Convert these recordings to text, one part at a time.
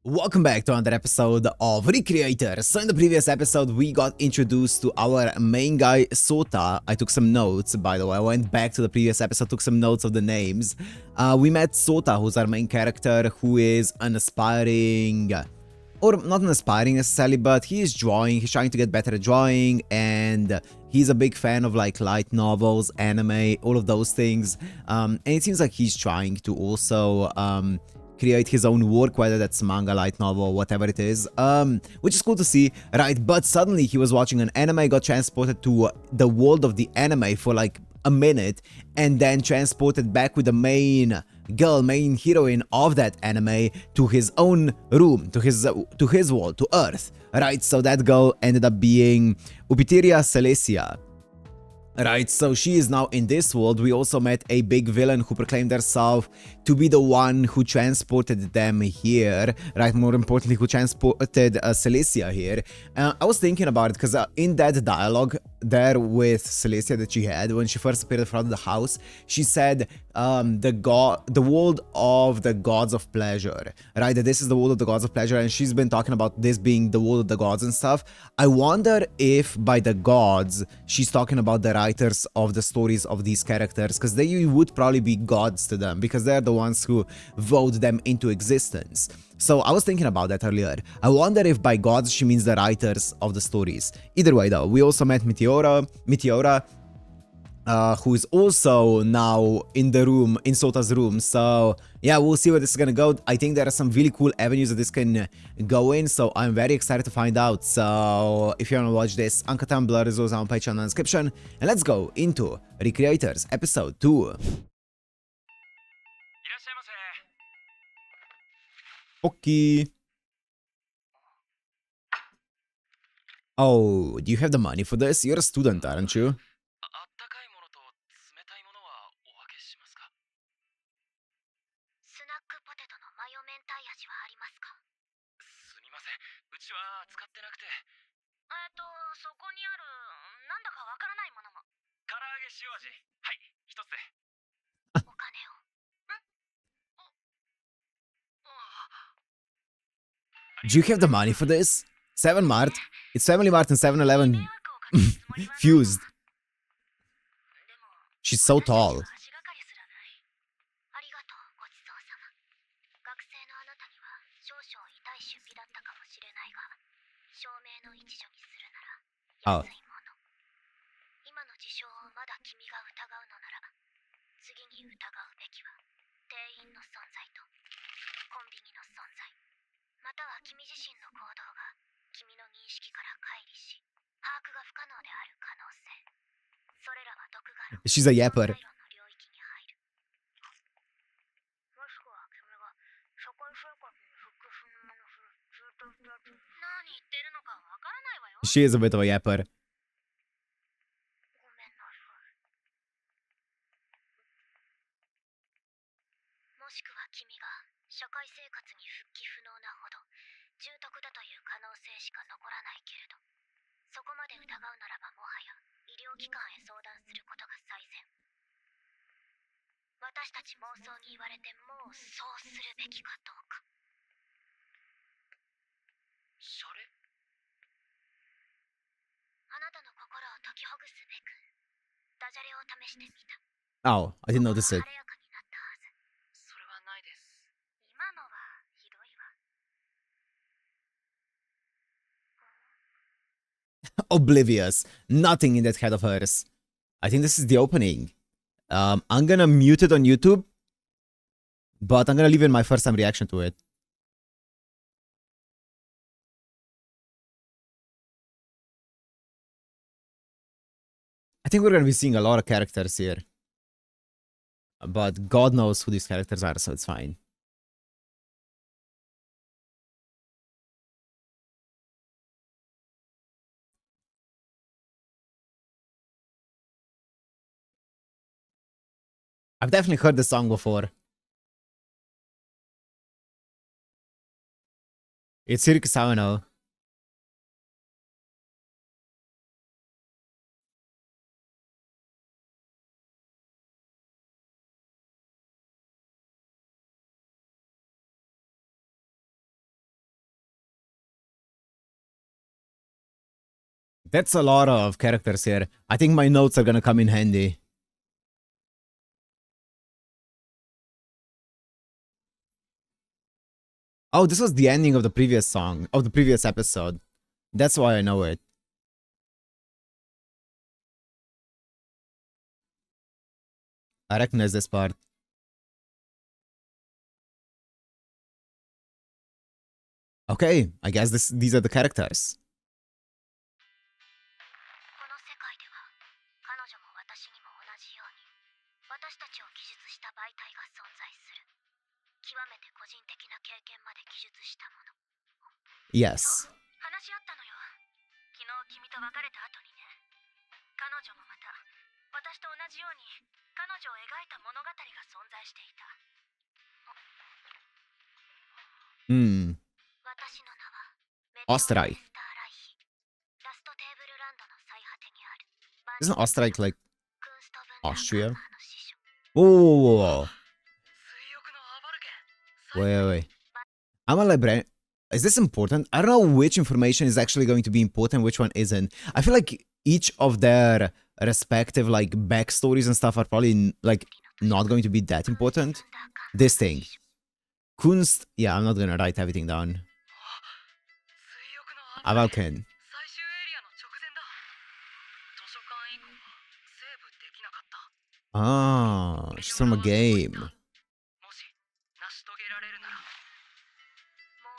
Welcome back to another episode of Recreators. So in the previous episode, we got introduced to our main guy, Sota. I took some notes, by the way. I went back to the previous episode, took some notes of the names. We met Sota, who's our main character, who is an aspiring... or not an aspiring necessarily, but he is drawing. He's trying to get better at drawing, and he's a big fan of like light novels, anime, all of those things. And it seems like he's trying to also... create his own work, whether that's manga, light novel, whatever it is, which is cool to see, right? But suddenly he was watching an anime, got transported to the world of the anime for like a minute, and then transported back with the main girl, main heroine of that anime to his own room, to his world, to Earth, right? So that girl ended up being Upiteria Celesia. Right, so she is now in this world. We also met a big villain who proclaimed herself to be the one who transported them here, right? More importantly, who transported Celesia here. I was thinking about it because in that dialogue there with Celesia that she had when she first appeared in front of the house, she said the world of the gods of pleasure, right? That this is the world of the gods of pleasure, and she's been talking about this being the world of the gods and stuff. I wonder if by the gods she's talking about the writers of the stories of these characters, because they would probably be gods to them because they're the ones who vote them into existence. So I was thinking about that earlier. I wonder if by gods she means the writers of the stories. Either way though, we also met Meteora, who is also now in the room, in Sota's room. So yeah, we'll see where this is gonna go. I think there are some really cool avenues that this can go in, so I'm very excited to find out. So if you wanna watch this, Uncut Blur is also on Patreon in the description. And let's go into Recreators episode 2. Okay. Oh, do you have the money for this? You're a student, aren't you? 'Do you have the money for this? 7 Mart. It's Family Mart and 7-Eleven fused. She's so tall. Oh. She's a yapper. She is a bit of a yapper. Oh, I didn't notice it. Oblivious. Nothing in that head of hers. I think this is the opening. I'm gonna mute it on YouTube, but I'm gonna leave in my first time reaction to it. I think we're gonna be seeing a lot of characters here. But God knows who these characters are, so it's fine. I've definitely heard this song before. It's Circus Sawano. That's a lot of characters here. I think my notes are gonna come in handy. Oh, this was the ending of the previous song, of the previous episode. That's why I know it. I recognize this part. Okay, I guess these are the characters. この世界では彼女も私にも同じように私たちを記述した媒体が存在する。極めて個人的な経験まで記述したもの。Yes. 話し合ったのよ。昨日君と別れた後にね。彼女もまた私と同じように彼女を描いた物語が存在していた。私の名はメテオ・スターライヒ。ラストテーブルランドの最果てにある。Isn't Österreich like クンストブン Austria? の師匠。Whoa. Wait. I'm a librarian. Is this important? I don't know which information is actually going to be important, which one isn't. I feel like each of their respective like backstories and stuff are probably like not going to be that important. This thing. Kunst. Yeah, I'm not gonna write everything down. Avalken. Ah, she's from a game. もう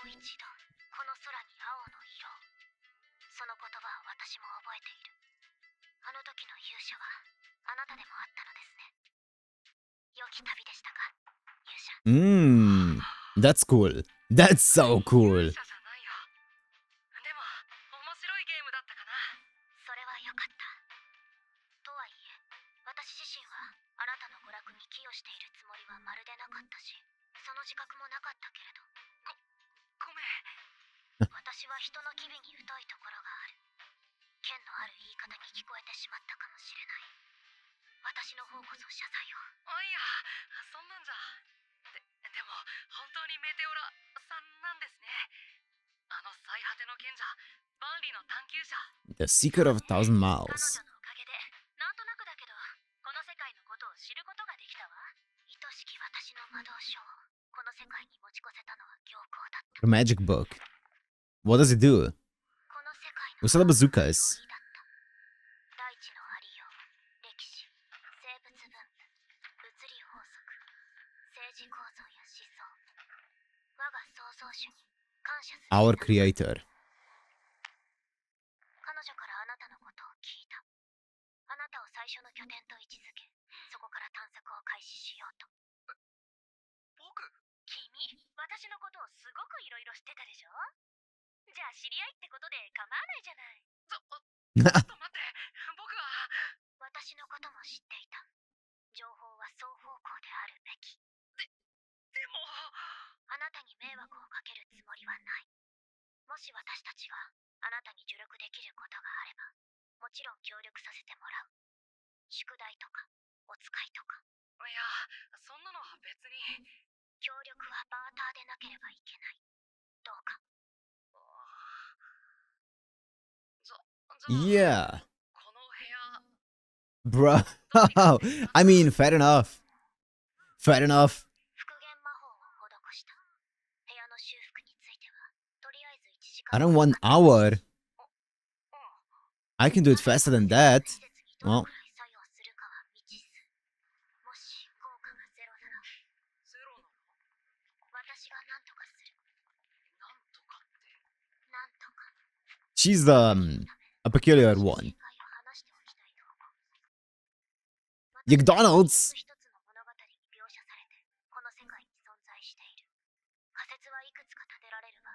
一度この空に青の色を。その言葉は私も覚えている。あの時の勇者はあなたでもあったのですね。良き旅でしたか、勇者。That's cool. That's so cool. でも面白いゲームだったかな。それは良かった。とはいえ、私自身はあなたの娯楽に寄与しているつもりはまるでなかったし、その自覚もなかったけれど。ごめん。私は人の機微に疎いところがある。剣のある言い方に聞こえてしまったかもしれない。私の方こそ謝罪を。いや、そんなんじゃ。でも本当にメテオラさんなんですね。あの最果ての賢者、万里の探求者。 The Secret of a Thousand 彼 Miles. 女のおかげでなんとなくだけどこの世界のことを知ることができたわ。愛しき私の魔導書をこの世界に持ち越せたのは僥幸だった。 A magic book. What does it do? この世界 We の saw the bazookas. 大地のありよう、歴史、生物分布、物理法則、政治構造や思想、我が創造主に感謝する。 Our creator. 彼女からあなたのことを聞いた。あなたを最初の拠点と位置づけ、そこから探索を開始しようと。僕？君、私のことをすごくいろいろ知ってたでしょ？じゃあ知り合いってことで構わないじゃない。ちょっと待って、僕は。私のことも知っていた。情報は双方向であるべき。でも。あなたに迷惑をかけるつもりはない。もし私たちがあなたに助力できることがあれば、もちろん協力させてもらう。宿題とか、お使いとか。いや、そんなのは別に。協力はバーターでなければいけない。どうか。Yeah. Bro. I mean, fair enough. Fair enough. 復元魔法を施した。部屋の修復については、とりあえず1時 I 間。 don't want an hour. I can do it faster than that. Well, 作用するかは未知数。もし効果がゼロなら。ゼロなの？私が何とかする。何とかって。何とか。 she's a peculiar one. McDonald's. 一つの物語に描写されて、この世界に存在している。仮説はいくつか立てられるが、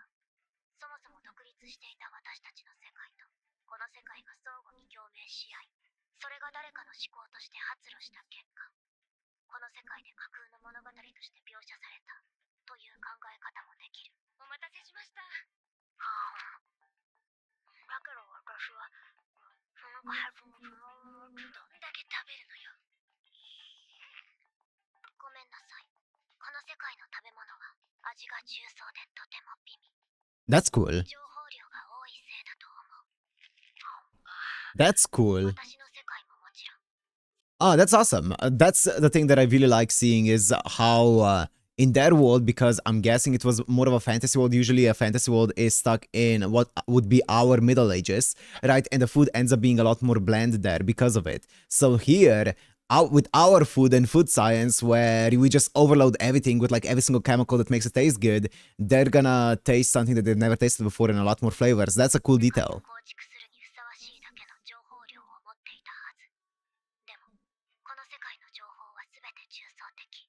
そもそも独立していた私たちの世界と、この世界が相互に共鳴し合い、それが誰かの思考として発露した結果、この世界で架空の物語として描写されたという考え方もできる。お待たせしました。だけど私は、そのどんだけ食べるのよ。ごめんなさい。この世界の食べ物は味が重曹でとても美味。 That's cool. 情報量が多いせいだと思う。That's cool. 私の世界ももちろん。 Oh, that's awesome. That's the thing that I really like seeing is how in their world, because I'm guessing it was more of a fantasy world. Usually a fantasy world is stuck in what would be our Middle Ages, right? And the food ends up being a lot more bland there because of it. So here, out with our food and food science, where we just overload everything with like every single chemical that makes it taste good, they're gonna taste something that they've never tasted before and a lot more flavors. That's a cool 世界を detail. 構築するにふさわしいだけの情報量を持っていたはず。でも、この世界の情報は全て重層的。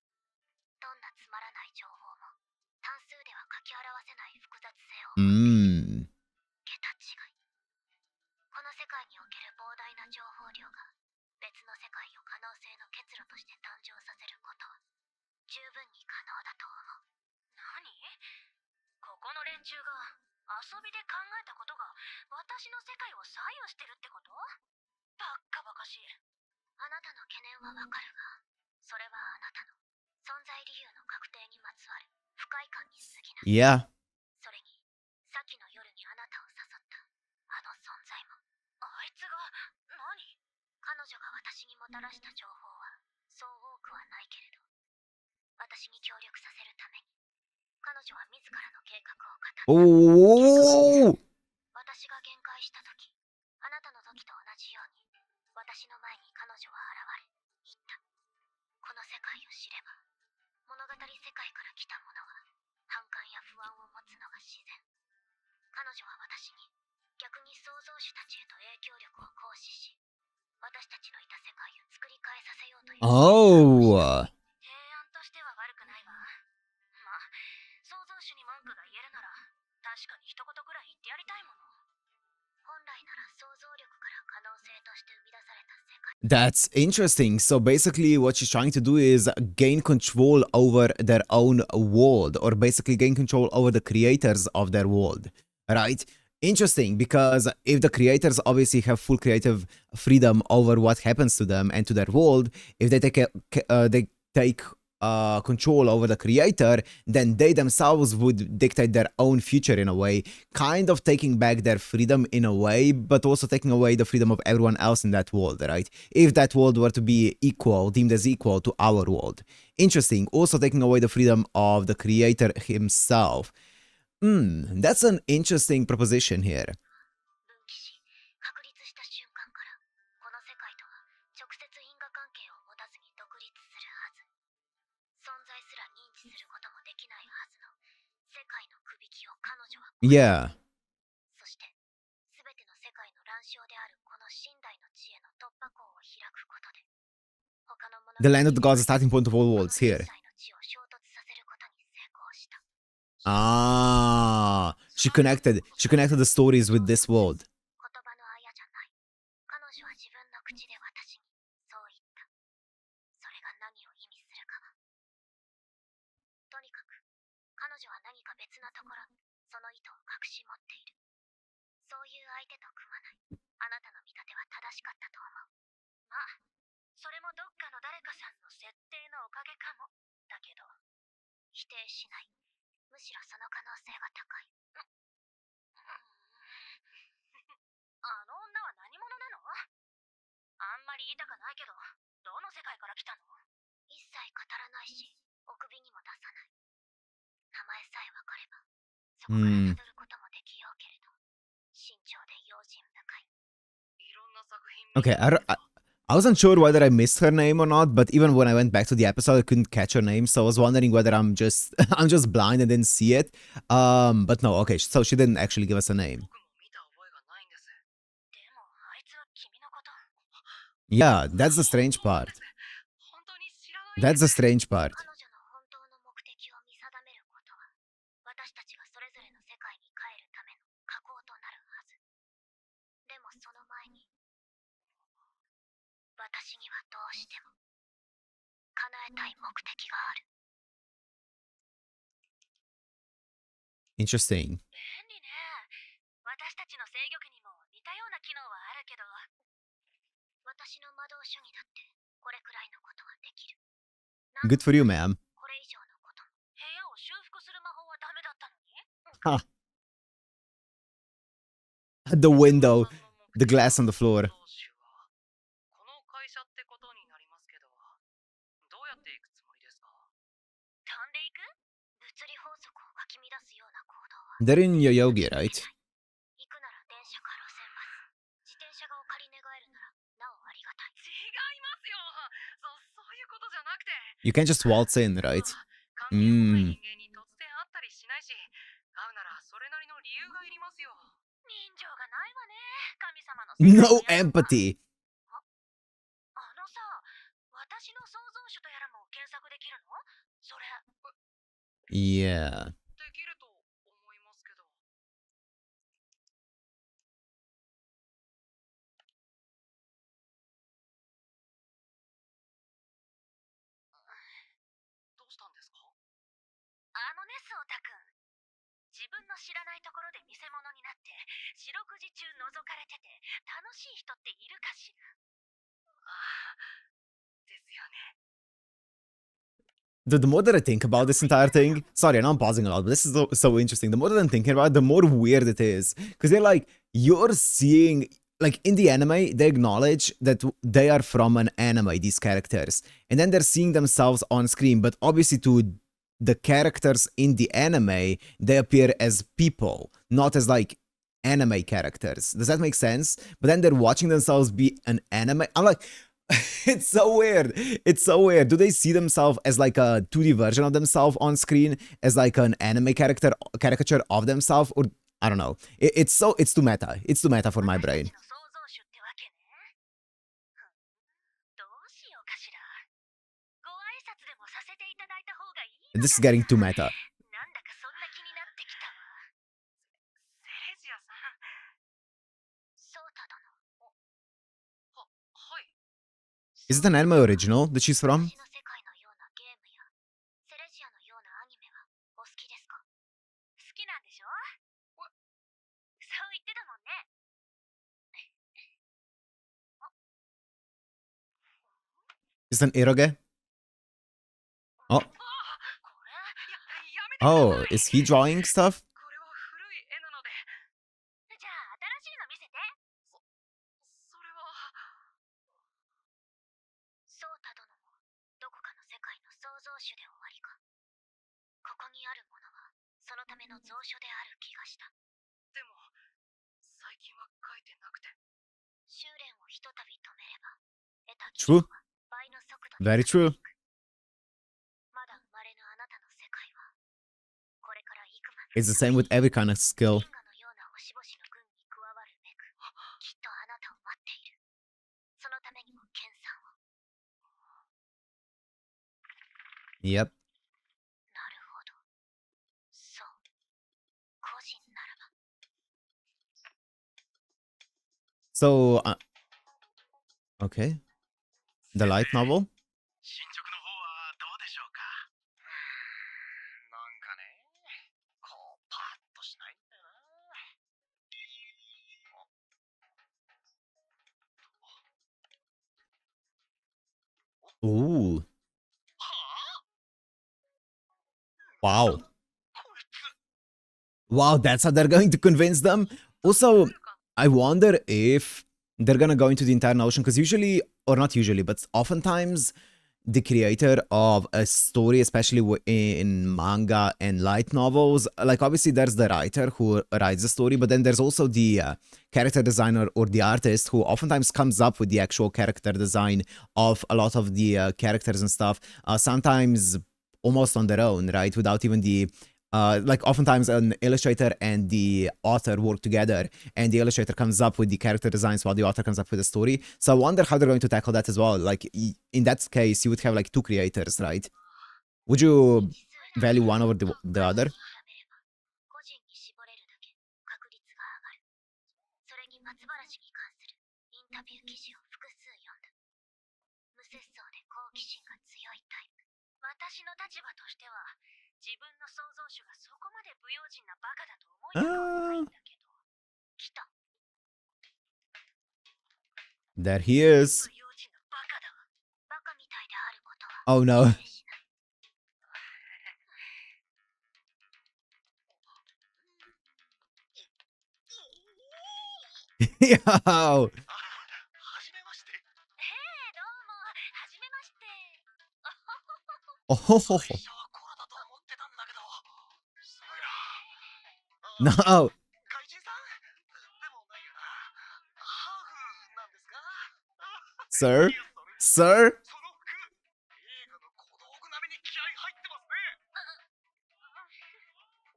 どんなつまらない情報も単数では書き表せない複雑性を持っている。 Mm. 桁違い。この世界における膨大な情報量が別の世界を可能性の結露として誕生させることは十分に可能だと思う。何？ここの連中が遊びで考えたことが私の世界を左右してるってこと？バッカバカしい。あなたの懸念はわかるが、それはあなたの存在理由の確定にまつわる不快感に過ぎない。 Yeah. それに、さっきの夜にあなたを誘ったあの存在も。あいつが何？彼女が私にもたらした情報はそう多くはないけれど、私に協力させるために彼女は自らの計画を語った。 Oh. 私が限界した時、あなたの時と同じように私の前に彼女は現れ言った。この世界を知れば、物語世界から来た者は反感や不安を持つのが自然。彼女は私に逆に創造主たちへと影響力を行使し、私たちのいた世界を作り変えさせようという。 Oh. 提案としては悪くないわ。まあ、創造主に文句が言えるなら確かに一言くらい言ってやりたいもの。本来なら想像力から可能性として生み出された世界。 That's interesting. So basically, what she's trying to do is gain control over their own world, or basically gain control over the creators of their world, right? Interesting, because if the creators obviously have full creative freedom over what happens to them and to their world, if they take control over the creator, then they themselves would dictate their own future in a way, kind of taking back their freedom in a way, but also taking away the freedom of everyone else in that world, right? If that world were to be equal, deemed as equal to our world. Interesting. Also taking away the freedom of the creator himself. That's an interesting proposition here. 分岐し、確立した瞬間から、この世界とは直接因果関係を持たずに独立するはず。存在すら認知することもできないはずの世界のくびきを彼女は。 Yeah. そして、すべての世界の乱象であるこの寝台の地への突破口を開くことで、他のもの The land of the gods, the starting point of all worlds here. の地を衝突させることに成功した。 Ah, she connected the stories with this world. 言葉のあやじゃない。彼女は自分の口で私にそう言った。それが何を意味するかは。とにかく、彼女は何か別なところにその意図を隠し持っている。そういう相手と組まない。あなたの見立ては正しかったと思う。まあ、それもどっかの誰かさんの設定のおかげかも。だけど、否定しない。むしろその可能性が高い。あの女は何者なの？あんまり言いたくないけど、どの世界から来たの？一切語らないし、お首にも出さない。名前さえわかれば、そこから辿ることもできようけれど、慎重で用心深い。いろんな作品。 Okay, I wasn't sure whether I missed her name or not, but even when I went back to the episode, I couldn't catch her name, so I was wondering whether I'm just I'm just blind and didn't see it. But no, okay, so she didn't actually give us a name. Yeah, that's the strange part. That's the strange part. 彼女の本当の目的を見定めることは、私たちがそれぞれの世界に帰るための加工となるはず。でもその前に、私にはどうしても叶えたい目的がある。 Interesting. 便利ね。私たちの制御機にも似たような機能はあるけど、私の魔導書にだってこれくらいのことはできる。 Good for you, ma'am. これ以上のこと。部屋を修復する魔法はダメだったのに？ The window. The glass on the floor. この会社ってことになりますけど、どうやって行くつもりですか？飛んでいく？物理法則をかき乱すような行動は They're in Yoyogi, right? 行くなら電車か路線バス、自転車がお借り願えるならなおありがたい。違いますよ。そういうことじゃなくて。You can't just waltz in, right? 関係もない人間に突然会ったりしないし、会うならそれなりの理由がいりますよ。人情がないわね、神様の世界 No のやつは。 empathy. あのさ、私の創造主とやらも検索できるの？それ。Yeah. できると思いますけど。どうしたんですか？あのね、ソータくん。自分の知らないところで見せ物になって四六時中覗かれてて楽しい人っているかしら？ですよね。The more that I think about this entire thing, sorry, I know I'm pausing a lot, but this is so interesting. The more that I'm thinking about it, the more weird it is. Because they're like, you're seeing, like in the anime, they acknowledge that they are from an anime, these characters. And then they're seeing themselves on screen, but obviously to the characters in the anime, they appear as people, not as like anime characters. Does that make sense? But then they're watching themselves be an anime. I'm like, it's so weird. It's so weird. Do they see themselves as like a 2D version of themselves on screen, as like an anime caricature of themselves, or I don't know. It's too meta. It's too meta for my brain. 私たちの創造主ってわけね。どうしようかしら。ご挨拶でもさせていただいた方がいいのかしら。 This is getting too meta. なんだかそんな気になってきたわ。セレジアさん。ソータ殿。はい。Is it an anime original that she's from? 私の世界のようなゲームやセレジアのようなアニメはお好きですか？好きなんでしょ？そう言ってたもんね。 Is it an eroge? Oh, これ。やめてください。 oh, is he drawing stuff? これは古い絵なので。じゃあ新しいの見せて。それは。ソータ殿もどこかの世界の創造主で終わりか。ここにあるものはそのための蔵書である気がした。でも、最近は書いてなくて。修練をひとたび止めれば得た技 True. 能は倍の速度 Very で進 true. んでいく。まだ生まれぬあなたの世界はこれから幾万 It's the same with every kind of skill. 銀河のような星々の軍に加わるべくきっとあなたを待っている。そのためにも研鑽を。 Yep. なるほど。そう。個人ならば。 So, okay. The light novel? 進捗の方はどうでしょうか？なんかね、こうパッとしないんだよな。 Ooh. Wow. Wow, that's how they're going to convince them? Also, I wonder if they're gonna go into the entire notion, because usually, or not usually, but oftentimes, the creator of a story, especially in manga and light novels, like obviously there's the writer who writes the story, but then there's also the character designer or the artist who oftentimes comes up with the actual character design of a lot of the characters and stuff, sometimes almost on their own, right? Without even the like oftentimes an illustrator and the author work together, and the illustrator comes up with the character designs while the author comes up with the story. So I wonder how they're going to tackle that as well. Like in that case, you would have like two creators, right? Would you value one over the other? 個人に絞れるだけ確率が上がる。それに松原氏に関するインタビュー記事を複数読んだ。無節操で好奇心が強いタイプ。私の立場としては自分の創造主がそこまで不用心なバカだと思いたくはないんだけど。来た。 There he is. 不用心なバカだわ。バカみたいであることは Oh no. 否定しない。Yo! はじめまして。どうも、はじめまして。Oh, ho, ho, 最 ho. 初はコロだと思ってたんだけど。すごいな。 No! 怪人さんでもないよな。ハーフなんですか？ Sir? いや、そ Sir? れにその服、映画の小道具並みに気合入ってますね。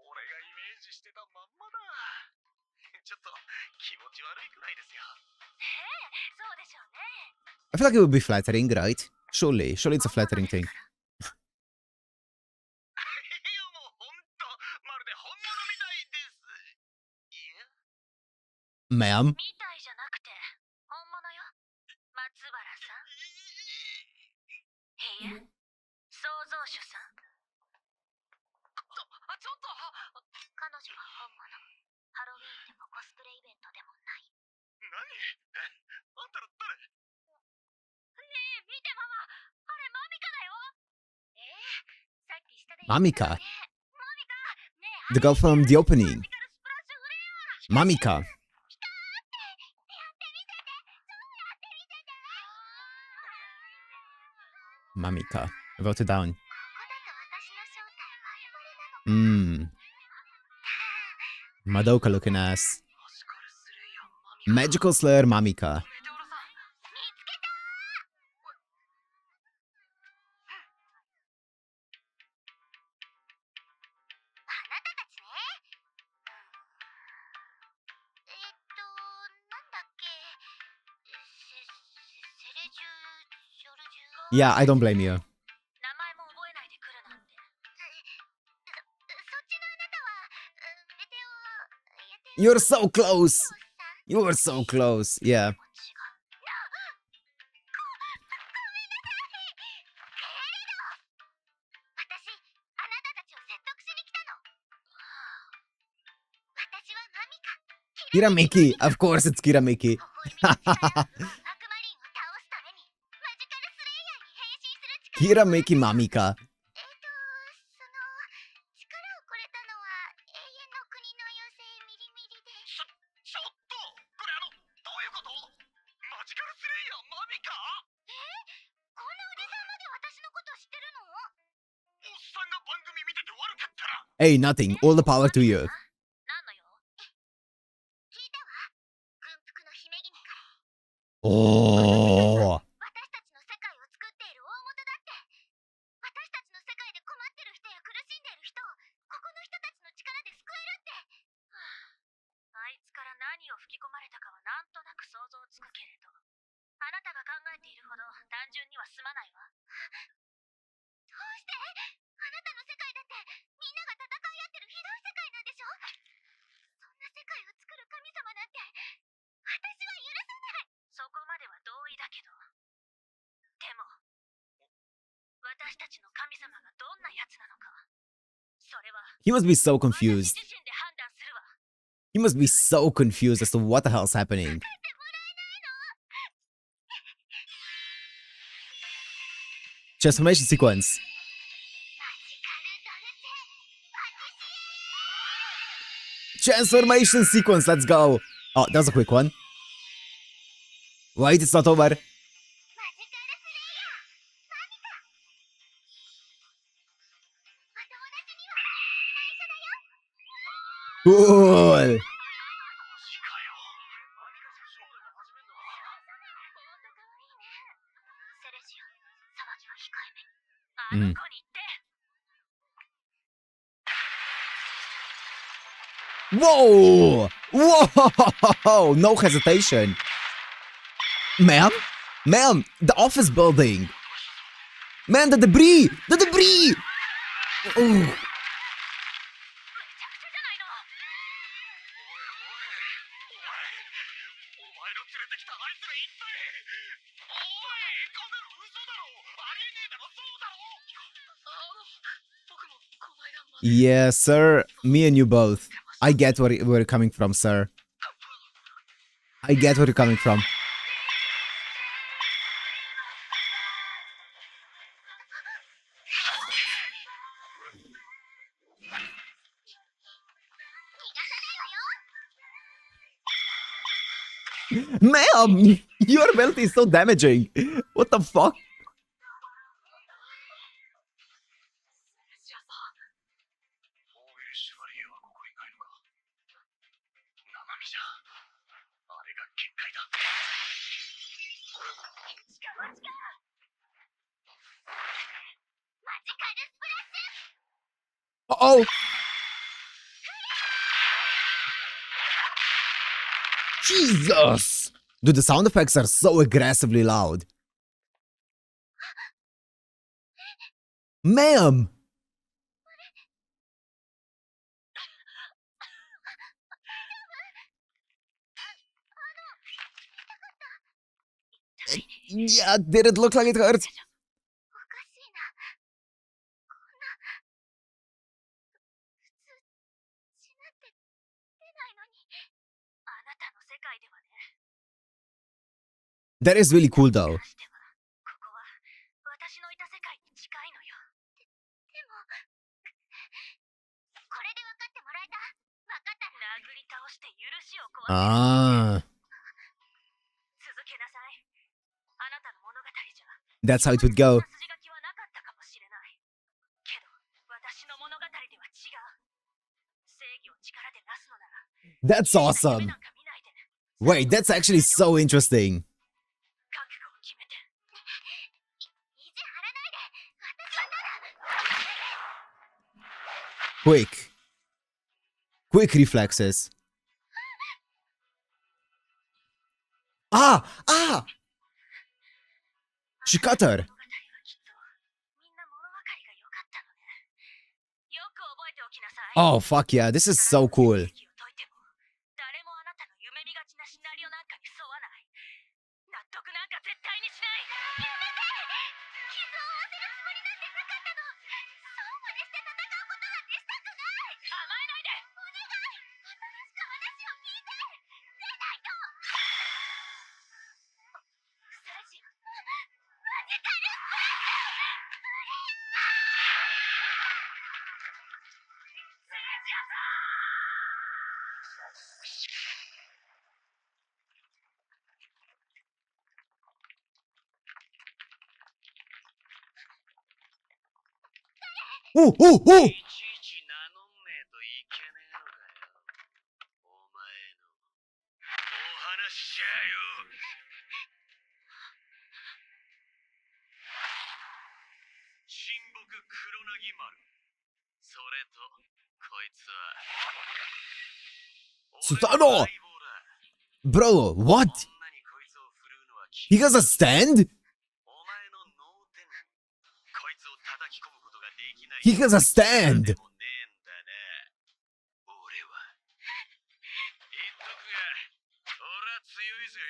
俺がイメージしてたまんまだ。ちょっと気持ち悪いくらいですよ。そうでしょうね。 I feel like it would be flattering, right? Surely. Surely it's a flattering thing. いや、もうほんと、まるで本物みたいです。いや、 Ma'am? みたいじゃなくて、本物よ。松原さん。いいえ、創造主さん。ちょっと。彼女は本物。ハロウィーンでもコスプレイベントでもない。何？あんたら誰？ねえ、見てママ。あれマミカだよ。さっき下で言ってたよね。 Mamika? マミカ。ねえ、 The girl from the opening. マジカルスプラッシュフレア。 Mamika. やってみせて。そうやってみせて。 Mamika. I voted down. ここだと私の正体バレバレなの。 Madoka looking ass. マジカルスレイヤーマミカ。 Magical Slayer Mamika. メテオロさん。見つけた。あなたたちね。なんだっけ。セレジュジョルジュ。 Yeah, I don't blame you. 名前も覚えないで来るなんて。そっちのあなたはメテオ。 You're so close! You're so close. Yeah. 違う。私、あなたたちを説得しに来たの。私はマミカ。 Kiramiki. Of course it's Kiramiki. 微笑みの力、アクマリンを倒すためにマジカルスレイヤーに変身する力。 Kiramiki Mamika. 力をくれたのは永遠の国の妖精ミリミリで。ちょっと、これどういうこと？マジカルスレイヤーマミカ？こんなおじさんまで私のこと知ってるの？おっさんが番組見てて悪かったら。 Hey, nothing. All the power to you. 何のよ？聞いたわ。軍服の姫君から。 Oh. 私たちの世界を作っている大元だって。私たちの世界で困ってる人や苦しんでる人をここの人たちの力で救えるって。あいつから何を吹き込まれたかはなんとなく想像つくけれど、あなたが考えているほど単純には済まないわ。どうして？あなたの世界だってみんなが戦い合ってるひどい世界なんでしょ？そんな世界を作る神様なんて私は許せない。そこまでは同意だけど、でも私たちの神様がどんなやつなのか、それは He must be so 私 confused. 自身で判断するわ。 He must be so confused as to what the hell's happening. Transformation sequence. マジカルドルチェパティシエ。 Transformation sequence. Let's go. Oh, that was a quick one. Wait, it's not over. マジカルスレイヤーマミカ。お友達には内緒だよ。 Cool. マジかよ。マミカさんショーでも始めんのか？ほんとかわいいね。セレジオ、騒ぎは控えめに。あの子に言って。 Whoa! Whoa! No hesitation. Ma'am? Ma'am, the office building. Man, the debris! The debris! Oh. めちゃくちゃじゃないの。おいおい、お前の連れてきたあいつら一体。おい、こんなの嘘だろ。ありえねえだろ、そうだろ。僕もこの間まで。 Yeah, sir. Me and you both. I get where you're coming from, sir. I get where you're coming from. Ma'am, your ability is so damaging. What the fuck? オーベルシュバリエはここにいないのか。生身じゃ。あれが限界だ。マジカルスプラッシュ。 Uh-oh. Jesus! Dude, the sound effects are so aggressively loud. Ma'am! Yeah, did it look like it hurt? おかしいな。こんな普通血なんて出ないのに。あなたの世界ではね。 That is really cool though. 話してはここは私のいた世界に近いのよ。でもこれで分かってもらえた？分かったら殴り倒して許しを請わせる。 Ah, 続けなさい。あなたの物語じゃ that's how it would go. 筋書きはなかったかもしれない。けど私の物語では違う。正義を力でなすのなら That's awesome. 夢なんか見ないで。 Wait, that's actually so interesting. 覚悟を決めて。意地張らないで。私はただ。 Quick. Quick reflexes. Ah! Ah! She cut her. 物語はきっとみんな物分かりが良かったのね。よく覚えておきなさい。 Oh, fuck yeah, this is so cool. 正義を解いても誰もあなたの夢見がちなシナリオなんかに沿わない。納得なんか絶対にしない。やめて。傷を負わせるつもりなんてなかったの。そうまでして戦うことなんてしたくない。甘えないで。お願い。新しく話を聞いて。出ないと。スタジオマジカルスプラッシュ。 Oh, oh, oh! いちいち名乗んねえといけねえのかよ。お前のお話しゃよ。神木黒凪丸。それとこいつは Sutano! 俺の相棒だ。 Bro, what? 女にこいつを振るうのは He has a stand? お前の脳天にこいつを叩き込むことができない。 He has a stand! でもねえんだな。俺は言っとくが、俺は強いぜ。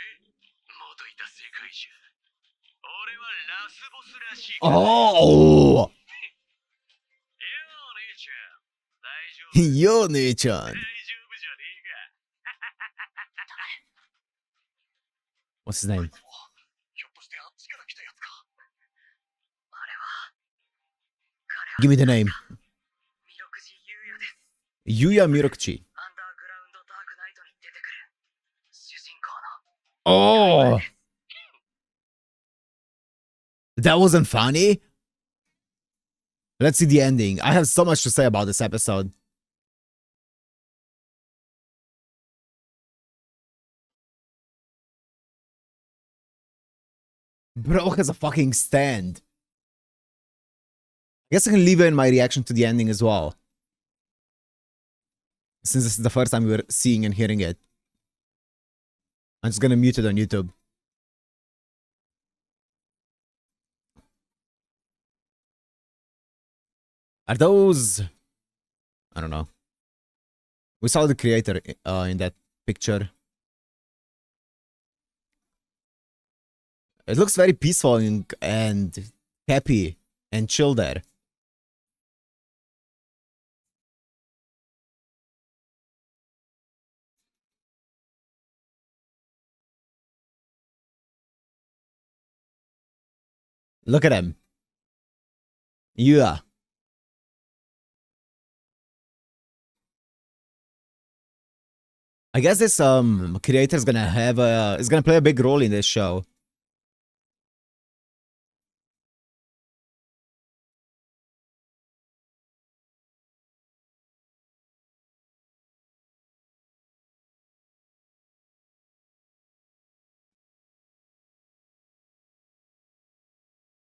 元いた世界じゃ。俺はラスボスらしいから。Oh! よう姉ちゃん、大丈夫。 Yo, 姉ちゃん。大丈夫じゃねえか。 What's his name? ひょっとしてあっちから来たやつか。あれは Give me the name. 弥勒寺優也です。 Yuya Mirokuchi. アンダーグラウンドダークナイトに出てくる主人公の。 Oh! That wasn't funny? Let's see the ending. I have so much to say about this episode. Bro has a fucking stand. I guess I can leave in my reaction to the ending as well. Since this is the first time we're seeing and hearing it. I'm just gonna mute it on YouTube. Are those... I don't know. We saw the creator in that picture. It looks very peaceful and happy and chill there. Look at him. Yeah. I guess this creator is gonna play a big role in this show.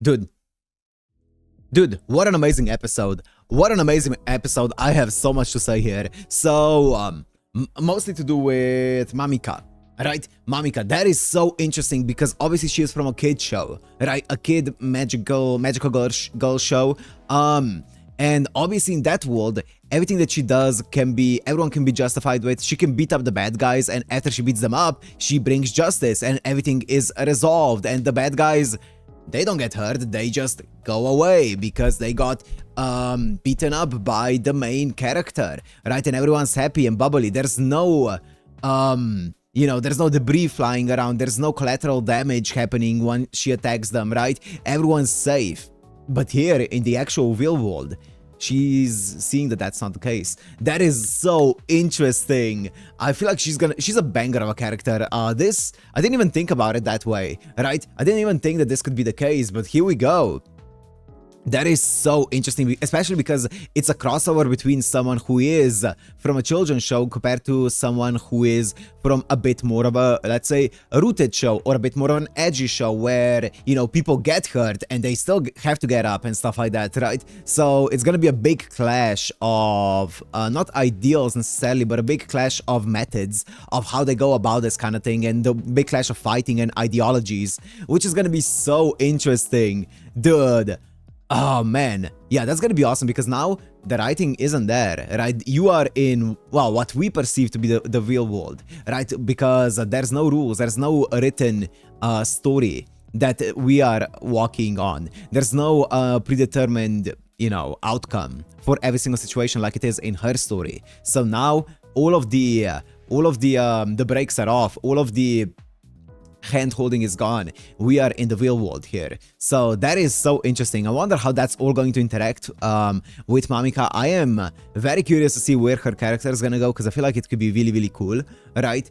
Dude, what an amazing episode. What an amazing episode. I have so much to say here. So, mostly to do with Mamika, right? Mamika, that is so interesting because obviously she is from a kid show, right? A kid magical girl show. And obviously in that world, everything that she does everyone can be justified with. She can beat up the bad guys, and after she beats them up, she brings justice and everything is resolved, and the bad guys, they don't get hurt, they just go away because they got beaten up by the main character, right? And everyone's happy and bubbly. There's no there's no debris flying around, there's no collateral damage happening when she attacks them, right? Everyone's safe. But here in the actual real world, she's seeing that that's not the case. That is so interesting. I feel like she's a banger of a character. I didn't even think about it that way, right? I didn't even think that this could be the case, but here we go. That is so interesting, especially because it's a crossover between someone who is from a children's show compared to someone who is from a bit more of a, let's say, a rooted show or a bit more of an edgy show where, you know, people get hurt and they still have to get up and stuff like that, right? So it's gonna be a big clash of, not ideals necessarily, but a big clash of methods of how they go about this kind of thing, and the big clash of fighting and ideologies, which is gonna be so interesting, dude. Oh man, yeah, that's gonna be awesome because now the writing isn't there, right? You are in, well, what we perceive to be the real world, right? Because there's no rules, there's no written story that we are walking on. There's no predetermined, you know, outcome for every single situation like it is in her story. So now all of the brakes are off, all of the hand holding is gone. We are in the real world here, so that is so interesting. I wonder how that's all going to interact with Mamika. I am very curious to see where her character is gonna go because I feel like it could be really cool, right?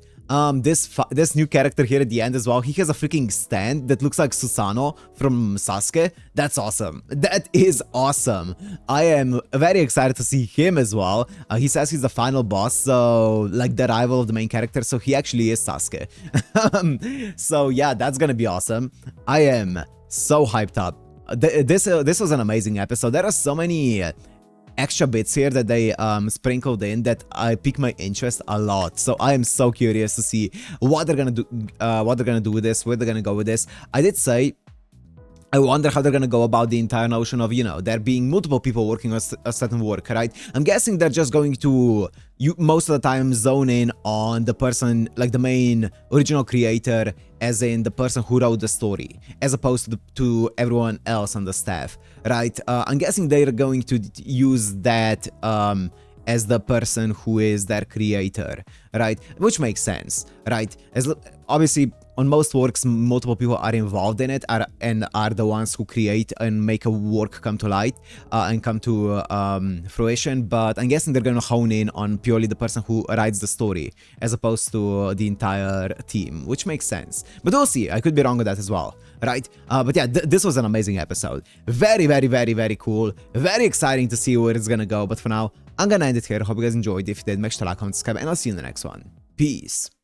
This new character here at the end as well, he has a freaking stand that looks like Susano from Sasuke. That's awesome. That is awesome. I am very excited to see him as well. He says he's the final boss, so like the rival of the main character, so he actually is Sasuke. So yeah, that's gonna be awesome. I am so hyped up. This was an amazing episode. There are so many extra bits here that they sprinkled in that I pique my interest a lot. So I am so curious to see what they're gonna do with this, where they're gonna go with this. I did say I wonder how they're gonna go about the entire notion of, you know, there being multiple people working on a certain work, right? I'm guessing they're just going to, most of the time, zone in on the person, like the main original creator, as in the person who wrote the story, as opposed to everyone else on the staff, right? I'm guessing they're going to use that as the person who is their creator, right? Which makes sense, right? Obviously, on most works, multiple people are involved in it and are the ones who create and make a work come to light and come to fruition. But I'm guessing they're going to hone in on purely the person who writes the story as opposed to the entire team, which makes sense. But we'll see. I could be wrong with that as well, right? But yeah, this was an amazing episode. Very cool. Very exciting to see where it's going to go. But for now, I'm going to end it here. Hope you guys enjoyed. If you did, make sure to like, comment, subscribe, and I'll see you in the next one. Peace.